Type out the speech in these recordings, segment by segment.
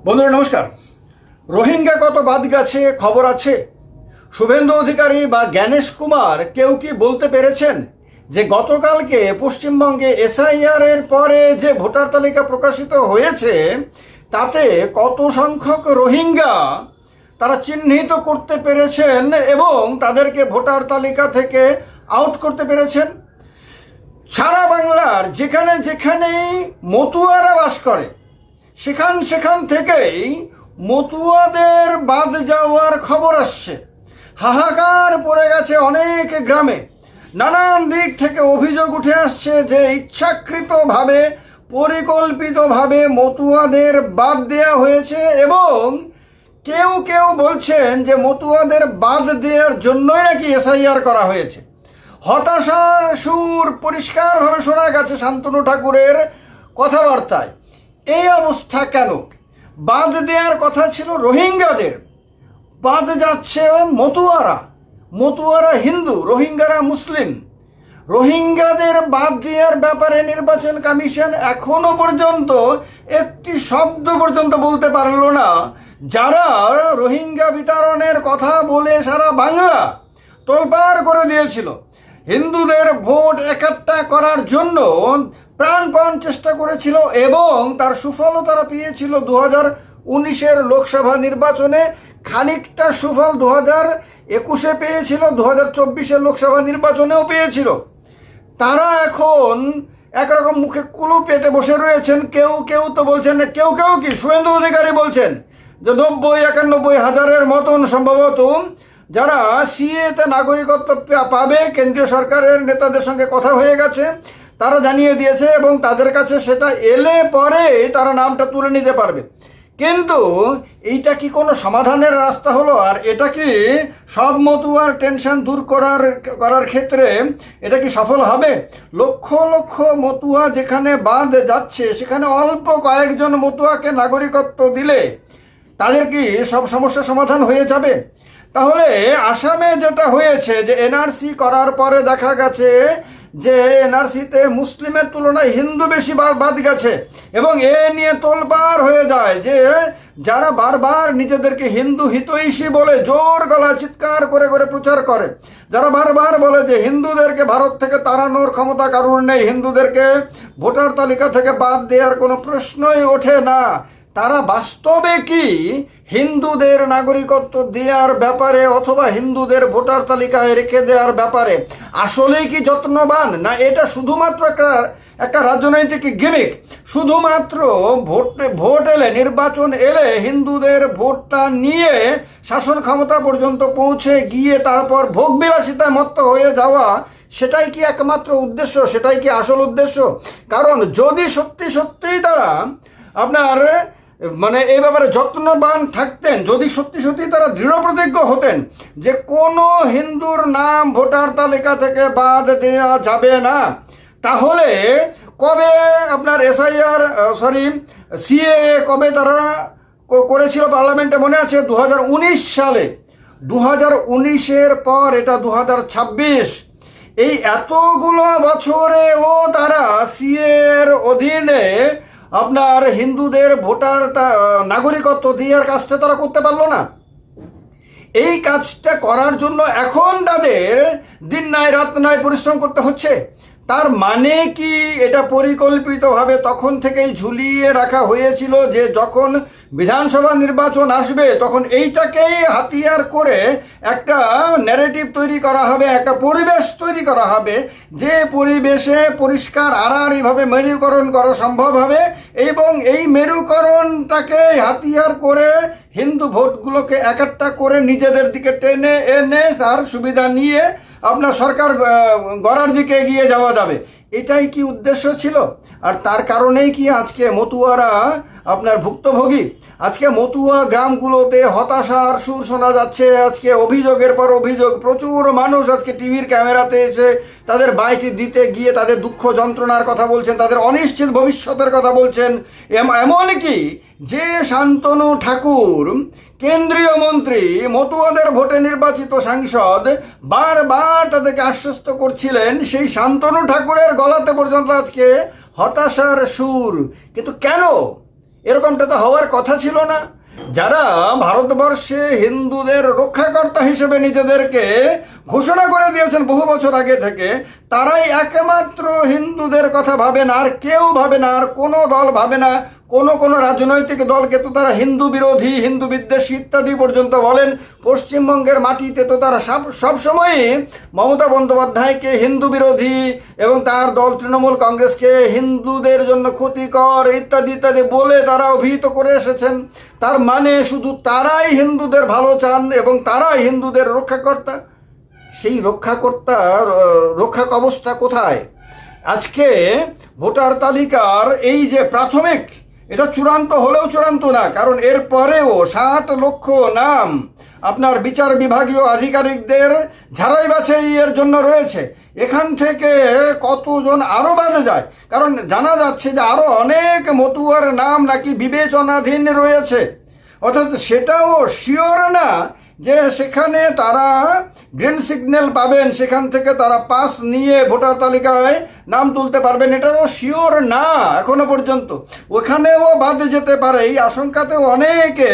বন্ধুরা নমস্কার। রোহিঙ্গা কত বাদ গেছে খবর আছে? শুভেন্দু অধিকারী বা জ্ঞানেশ কুমার কেউ কি বলতে পেরেছেন যে গতকালকে পশ্চিমবঙ্গে এসআইআর এর পরে যে ভোটার তালিকা প্রকাশিত হয়েছে তাতে কত সংখ্যক রোহিঙ্গা তারা চিহ্নিত করতে পেরেছেন এবং তাদেরকে ভোটার তালিকা থেকে আউট করতে পেরেছেন? সারা বাংলার যেখানে যেখানেই মতুয়ারা বাস করে সেখান থেকেই মতুয়াদের বাদ যাওয়ার খবর আসছে। হাহাকার পড়ে গেছে অনেক গ্রামে। নানান দিক থেকে অভিযোগ উঠে আসছে যে ইচ্ছাকৃতভাবে পরিকল্পিতভাবে মতুয়াদের বাদ দেওয়া হয়েছে এবং কেউ কেউ বলছেন যে মতুয়াদের বাদ দেওয়ার জন্যই নাকি এসআইআর করা হয়েছে। হতাশার সুর পরিষ্কারভাবে শোনা গেছে শান্তনু ঠাকুরের কথাবার্তায়। এই অবস্থা কেন? বাদ দেওয়ার কথা ছিল রোহিঙ্গাদের, বাদ যাচ্ছে মতুয়ারা হিন্দু, রোহিঙ্গারা মুসলিম। রোহিঙ্গাদের বাদ দেওয়ার ব্যাপারে নির্বাচন কমিশন এখনো পর্যন্ত একটি শব্দ পর্যন্ত বলতে পারল না। যারা রোহিঙ্গা বিতরণের কথা বলে সারা বাংলা তোলপাড় করে দিয়েছিল, হিন্দুদের ভোট একাট্টা করার জন্য প্রাণপণ চেষ্টা করেছিল এবং তার সুফলও তারা পেয়েছিল 2019-এর লোকসভা নির্বাচনে। খানিকটা সুফল 2021-এ পেয়েছিল, 2024-এর লোকসভা নির্বাচনেও পেয়েছিল। তারা এখন একরকম মুখে কুলু পেটে বসে রয়েছেন। কেউ কেউ তো বলছেন, কেউ কি শুভেন্দু অধিকারী বলছেন যে 90-91 হাজারের মতন সম্ভবত যারা সিএতে নাগরিকত্ব পাবে, কেন্দ্রীয় সরকারের নেতাদের সঙ্গে কথা হয়ে গেছে, তারা জানিয়ে দিয়েছে এবং তাদের কাছে সেটা এলে পরে তারা নামটা তুলে নিতে পারবে। কিন্তু এইটা কি কোনো সমাধানের রাস্তা হলো? আর এটা কি সব মতুয়ার টেনশন দূর করার ক্ষেত্রে এটা কি সফল হবে? লক্ষ লক্ষ মতুয়া যেখানে বাদ যাচ্ছে সেখানে অল্প কয়েকজন মতুয়াকে নাগরিকত্ব দিলে তাদের কি সব সমস্যার সমাধান হয়ে যাবে? তাহলে আসামে যেটা হয়েছে যে এনআরসি করার পরে দেখা গেছে যে এনআরসিতে মুসলিমের তুলনায় হিন্দু বেশি বাদ গেছে এবং এ নিয়ে তোলপাড় হয়ে যায় যে যারা বারবার নিজেদেরকে হিন্দু হিতৈষী বলে জোর গলা চিৎকার করে করে প্রচার করে, যারা বারবার বলে যে হিন্দুদেরকে ভারত থেকে তাড়ানোর ক্ষমতা কারোর নেই, হিন্দুদেরকে ভোটার তালিকা থেকে বাদ দেওয়ার কোনো প্রশ্নই ওঠে না, তারা বাস্তবে কি হিন্দুদের নাগরিকত্ব দেওয়ার ব্যাপারে অথবা হিন্দুদের ভোটার তালিকায় রেখে দেওয়ার ব্যাপারে আসলেই কি যত্নবান? না এটা শুধুমাত্র একটা রাজনৈতিক গিমিক? শুধুমাত্র ভোট এলে, নির্বাচন এলে হিন্দুদের ভোটটা নিয়ে শাসন ক্ষমতা পর্যন্ত পৌঁছে গিয়ে তারপর ভোগবিলাসিতায় মত্ত হয়ে যাওয়া, সেটাই কি একমাত্র উদ্দেশ্য? সেটাই কি আসল উদ্দেশ্য? কারণ যদি সত্যিই তারা আপনার এই ব্যাপারে যত্নবান থাকতেন, যদি সত্যি তারা দৃঢ় প্রতিজ্ঞ হতেন যে কোনো হিন্দুর নাম ভোটার তালিকা থেকে বাদ দেওয়া যাবে না, তাহলে কবে আপনার সিএ কবে তারা করেছিল পার্লামেন্টে মনে আছে? 2019 সালে। 2019-এর পর এটা 2026, এই এতগুলো বছরেও তারা সিএর অধীনে আপনার হিন্দুদের ভোটার নাগরিকত্ব দেওয়ার কাজটা তারা করতে পারলো না। এই কাজটা করার জন্য এখন তাদের দিন নাই রাত নাই পরিশ্রম করতে হচ্ছে। তার মানে কি এটা পরিকল্পিতভাবে তখন থেকেই ঝুলিয়ে রাখা হয়েছিল যে যখন বিধানসভা নির্বাচন আসবে তখন এইটাকেই হাতিয়ার করে একটা ন্যারেটিভ তৈরি করা হবে, একটা পরিবেশ তৈরি করা হবে যে পরিবেশে পরিষ্কার আড়াআড়িভাবে মেরুকরণ করা সম্ভব হবে এবং এই মেরুকরণটাকে হাতিয়ার করে হিন্দু ভোটগুলোকে একটা করে নিজেদের দিকে টেনে এনে তার সুবিধা নিয়ে আপনার সরকার গড়ার দিকে এগিয়ে যাওয়া যাবে। এটাই কি উদ্দেশ্য ছিল? আর তার কারণেই কি আজকে মতুয়ারা আপনার ভুক্তভোগী? আজকে মতুয়া গ্রামগুলোতে হতাশার সুর শোনা যাচ্ছে। আজকে অভিযোগের পর অভিযোগ, প্রচুর মানুষ আজকে টিভির ক্যামেরাতে এসে তাদের বাইটি দিতে গিয়ে তাদের দুঃখ যন্ত্রণার কথা বলছেন, তাদের অনিশ্চিত ভবিষ্যতের কথা বলছেন। এমনকি যে শান্তনু ঠাকুর কেন্দ্রীয় মন্ত্রী, মতুয়াদের ভোটে নির্বাচিত সাংসদ, বারবার তাদেরকে আশ্বস্ত করছিলেন, সেই শান্তনু ঠাকুরের গলাতে পর্যন্ত আজকে হতাশার সুর। কিন্তু কেন এরকমটা তো হওয়ার কথা ছিল না। যারা ভারতবর্ষে হিন্দুদের রক্ষাকর্তা হিসেবে নিজেদেরকে ঘোষণা করে দিয়েছেন বহু বছর আগে থেকে, তারাই একমাত্র হিন্দুদের কথা ভাবেন, আর কেউ ভাবে না, আর কোনো দল ভাবে না। কোনো রাজনৈতিক দলকে তো তারা হিন্দু বিরোধী, হিন্দু বিদ্বেষী ইত্যাদি পর্যন্ত বলেন। পশ্চিমবঙ্গের মাটিতে তো তারা সবসময়ই মমতা বন্দ্যোপাধ্যায়কে হিন্দু বিরোধী এবং তার দল তৃণমূল কংগ্রেসকে হিন্দুদের জন্য ক্ষতিকর ইত্যাদি ইত্যাদি বলে তারা অভিহিত করে এসেছেন। তার মানে শুধু তারাই হিন্দুদের ভালো চান এবং তারাই হিন্দুদের রক্ষাকর্তা। সেই রক্ষা কবচটা কোথায়? আজকে ভোটার তালিকার এই যে প্রাথমিক, এটা চূড়ান্ত হলেও চূড়ান্ত না, কারণ এর পরেও 60 লক্ষ নাম আপনার বিচার বিভাগীয় আধিকারিকদের ঝাড়াই বাছাইয়ের জন্য রয়েছে। এখান থেকে কতজন আরও বাদে যায়, কারণ জানা যাচ্ছে যে আরও অনেক মতুয়ার নাম নাকি বিবেচনাধীন রয়েছে। অর্থাৎ সেটাও শিওর না যে সেখানে তারা গ্রিন সিগন্যাল পাবেন, সেখান থেকে তারা পাস নিয়ে ভোটার তালিকায় নাম তুলতে পারবেন, এটাও শিওর না এখনো পর্যন্ত। ওখানেও বাদ যেতে পারে, এই আশঙ্কাতেও অনেকে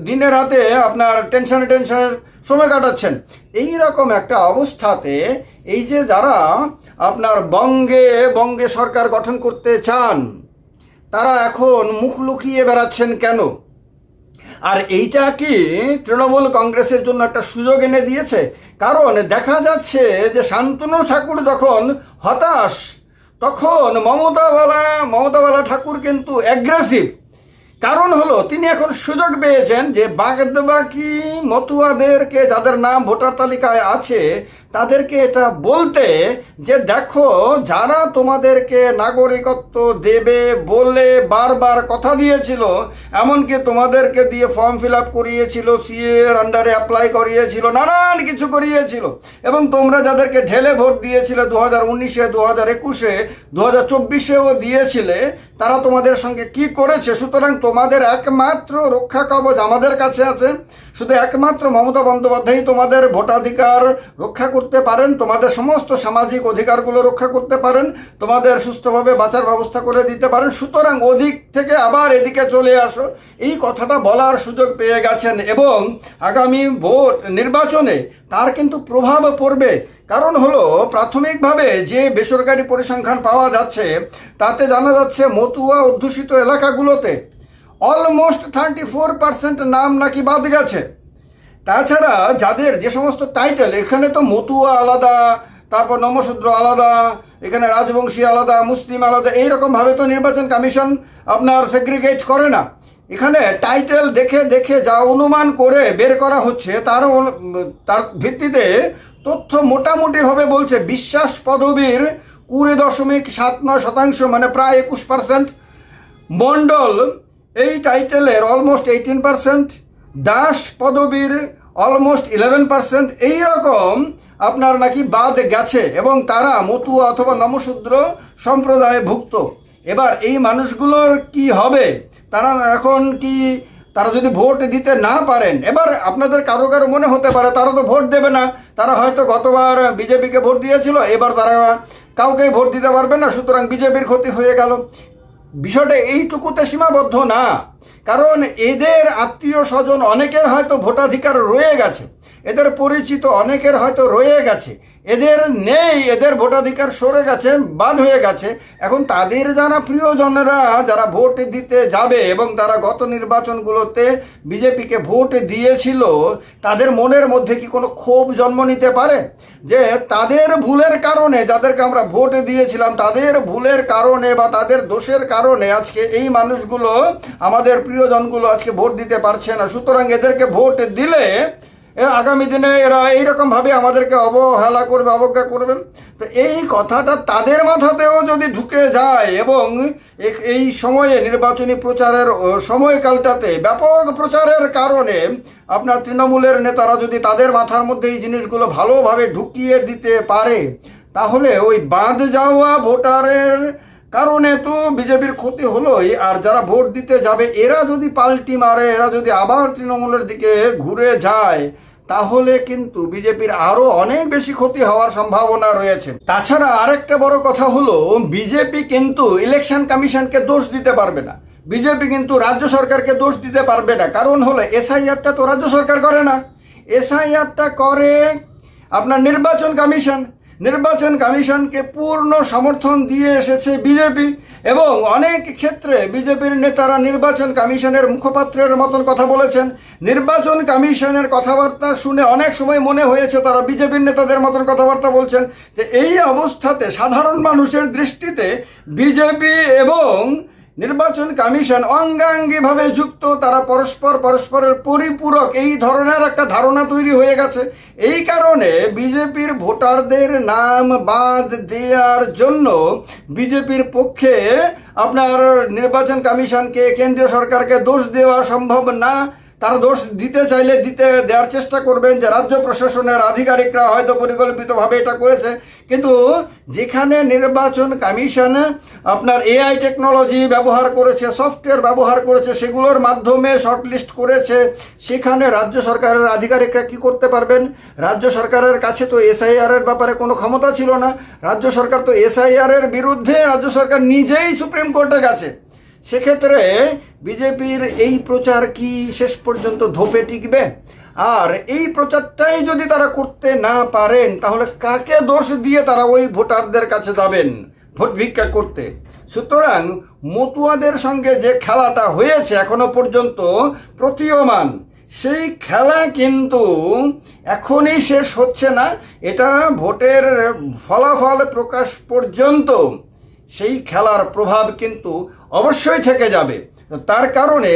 দিনে রাতে আপনার টেনশনে সময় কাটাচ্ছেন। এই রকম একটা অবস্থাতে এই যে যারা আপনার বঙ্গে সরকার গঠন করতে চান, তারা এখন মুখ লুকিয়ে বেড়াচ্ছেন কেন? আর এইটা কি তৃণমূল কংগ্রেসের জন্য একটা সুযোগ এনে দিয়েছে? কারণ দেখা যাচ্ছে যে শান্তনু ঠাকুর যখন হতাশ, তখন মমতাওয়ালা ঠাকুর কিন্তু অ্যাগ্রেসিভ। কারণ হলো তিনি এখন সুযোগ পেয়েছেন যে বাকি মতুয়াদেরকে, যাদের নাম ভোটার তালিকায় আছে, তাদেরকে এটা বলতে যে দেখো, যারা তোমাদেরকে নাগরিকত্ব দেবে বলে বারবার কথা দিয়েছিল, এমনকি তোমাদেরকে দিয়ে ফর্ম ফিল আপ করিয়েছিল, সিএ এর আন্ডারে অ্যাপ্লাই করিয়েছিল, নানান কিছু করিয়েছিল, এবং তোমরা যাদেরকে ঢেলে ভোট দিয়েছিলে 2019-এ, 2021-এ, 2024-এও দিয়েছিলে, তারা তোমাদের সঙ্গে কি করেছে? সুতরাং তোমাদের একমাত্র রক্ষা কবচ আমাদের কাছে আছে। শুধু একমাত্র মমতা বন্দ্যোপাধ্যায় তোমাদের ভোটাধিকার রক্ষা করতে পারেন, তোমাদের সমস্ত সামাজিক অধিকারগুলো রক্ষা করতে পারেন, তোমাদের সুস্থভাবে বাঁচার ব্যবস্থা করে দিতে পারেন। সুতরাং ওদিক থেকে আবার এদিকে চলে আসো, এই কথাটা বলার সুযোগ পেয়ে গেছেন। এবং আগামী ভোট নির্বাচনে তার কিন্তু প্রভাব পড়বে। কারণ হলো, প্রাথমিকভাবে যে বেসরকারি পরিসংখ্যান পাওয়া যাচ্ছে, তাতে জানা যাচ্ছে মতুয়া অধ্যুষিত এলাকাগুলোতে অলমোস্ট 34% নাম নাকি বাদ গেছে। তাছাড়া যাদের যে সমস্ত টাইটেল, এখানে তো মতুয়া আলাদা, তারপর নমশূদ্র আলাদা, এখানে রাজবংশী আলাদা, মুসলিম আলাদা, এইরকমভাবে তো নির্বাচন কমিশন আপনার সেগ্রিগেট করে না। এখানে টাইটেল দেখে যা অনুমান করে বের করা হচ্ছে, তার ভিত্তিতে তথ্য মোটামুটিভাবে বলছে বিশ্বাস পদবীর 20.79%, মানে প্রায় 21%, মণ্ডল এই টাইটেলের অলমোস্ট 18%, দাস পদবীর অলমোস্ট 11%, এইরকম আপনার নাকি বাদ গেছে, এবং তারা মতুয়া অথবা নমশূদ্র সম্প্রদায়ে ভুক্ত। এবার এই মানুষগুলোর কি হবে? তারা যদি ভোট দিতে না পারেন, এবার আপনাদের কারো মনে হতে পারে তারা তো ভোট দেবে না, তারা হয়তো গতবার বিজেপিকে ভোট দিয়েছিল, এবার তারা কাউকেই ভোট দিতে পারবে না, সুতরাং বিজেপির ক্ষতি হয়ে গেল। বিষয়টা এইটুকুতে সীমাবদ্ধ না, কারণ এদের আত্মীয় স্বজন অনেকের হয়তো ভোটাধিকার রয়ে গেছে, এদের পরিচিত অনেকের হয়তো রয়ে গেছে, এদের নেই, এদের ভোটাধিকার সরে গেছে, বাদ হয়ে গেছে। এখন তাদের যারা প্রিয়জনেরা যারা ভোট দিতে যাবে এবং তারা গত নির্বাচনগুলোতে বিজেপিকে ভোট দিয়েছিল, তাদের মনের মধ্যে কি কোনো ক্ষোভ জন্ম নিতে পারে যে তাদের ভুলের কারণে, যাদেরকে আমরা ভোট দিয়েছিলাম, তাদের ভুলের কারণে বা তাদের দোষের কারণে আজকে এই মানুষগুলো, আমাদের প্রিয়জনগুলো আজকে ভোট দিতে পারছে না। সুতরাং এদেরকে ভোট দিলে আগামী দিনে এরা এইরকমভাবে আমাদেরকে অবহেলা করবে, অবজ্ঞা করবেন। তো এই কথাটা তাদের মাথাতেও যদি ঢুকে যায় এবং এই সময়ে নির্বাচনী প্রচারের সময়কালটাতে ব্যাপক প্রচারের কারণে আপনার তৃণমূলের নেতারা যদি তাদের মাথার মধ্যে এই জিনিসগুলো ভালোভাবে ঢুকিয়ে দিতে পারে, তাহলে ওই বাদ যাওয়া ভোটারের কারণে তো বিজেপির ক্ষতি হলোই, আর যারা ভোট দিতে যাবে এরা যদি পাল্টি মারে, এরা যদি আবার তৃণমূলের দিকে ঘুরে যায়, তাহলে কিন্তু বিজেপির আরো অনেক বেশি ক্ষতি হওয়ার সম্ভাবনা রয়েছে। তাছাড়া আরেকটা বড় কথা হলো, বিজেপি কিন্তু ইলেকশন কমিশনকে দোষ দিতে পারবে না, বিজেপি কিন্তু রাজ্য সরকারকে দোষ দিতে পারবে না। কারণ হলো এসআইআরটা তো রাজ্য সরকার করে না, এসআইআরটা করে আপনার নির্বাচন কমিশন। নির্বাচন কমিশনকে পূর্ণ সমর্থন দিয়ে এসেছে বিজেপি, এবং অনেক ক্ষেত্রে বিজেপির নেতারা নির্বাচন কমিশনের মুখপাত্রের মতন কথা বলেছেন। নির্বাচন কমিশনের কথাবার্তা শুনে অনেক সময় মনে হয়েছে তারা বিজেপির নেতাদের মতন কথাবার্তা বলছেন। যে এই অবস্থাতে সাধারণ মানুষের দৃষ্টিতে বিজেপি এবং নির্বাচন কমিশন অঙ্গাঙ্গিভাবে যুক্ত, তারা পরস্পরের পরিপূরক, এই ধরনের একটা ধারণা তৈরি হয়ে গেছে। এই কারণে বিজেপির ভোটারদের নাম বাদ দেওয়ার জন্য বিজেপির পক্ষে আপনার নির্বাচন কমিশনকে, কেন্দ্রীয় সরকারকে দোষ দেওয়া সম্ভব না। তারা দোষ দিতে চাইলে দেওয়ার চেষ্টা করবেন যে রাজ্য প্রশাসনের আধিকারিকরা হয়তো পরিকল্পিতভাবে এটা করেছে। কিন্তু যেখানে নির্বাচন কমিশন আপনার এআই টেকনোলজি ব্যবহার করেছে, সফটওয়্যার ব্যবহার করেছে, সেগুলোর মাধ্যমে শর্টলিস্ট করেছে, সেখানে রাজ্য সরকারের আধিকারিকরা কি করতে পারবেন? রাজ্য সরকারের কাছে তো এসআইআর এর ব্যাপারে কোনো ক্ষমতা ছিল না। রাজ্য সরকার তো এসআইআর এর বিরুদ্ধে রাজ্য সরকার নিজেই সুপ্রিম কোর্টে গেছে। সেক্ষেত্রে বিজেপির এই প্রচার কি শেষ পর্যন্ত ধোপে টিকবে? আর এই প্রচারটাই যদি তারা করতে না পারেন, তাহলে কাকে দোষ দিয়ে তারা ওই ভোটারদের কাছে যাবেন ভোট ভিক্ষা করতে? সুতরাং মতুয়াদের সঙ্গে যে খেলাটা হয়েছে এখনো পর্যন্ত প্রতীয়মান, সেই খেলা কিন্তু এখনই শেষ হচ্ছে না। এটা ভোটের ফলাফল প্রকাশ পর্যন্ত সেই খেলার প্রভাব কিন্তু অবশ্যই থেকে যাবে। তার কারণে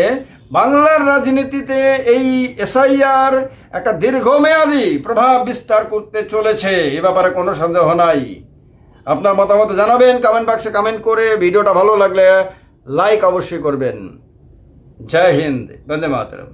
বাংলার রাজনীতিতে এই এসআইআর একটা দীর্ঘমেয়াদী প্রভাব বিস্তার করতে চলেছে, এ ব্যাপারে কোনো সন্দেহ নাই। আপনার মতামত জানাবেন কমেন্ট বক্সে কমেন্ট করে। ভিডিওটা ভালো লাগলে লাইক অবশ্যই করবেন। জয় হিন্দ, বন্দে মাতরম।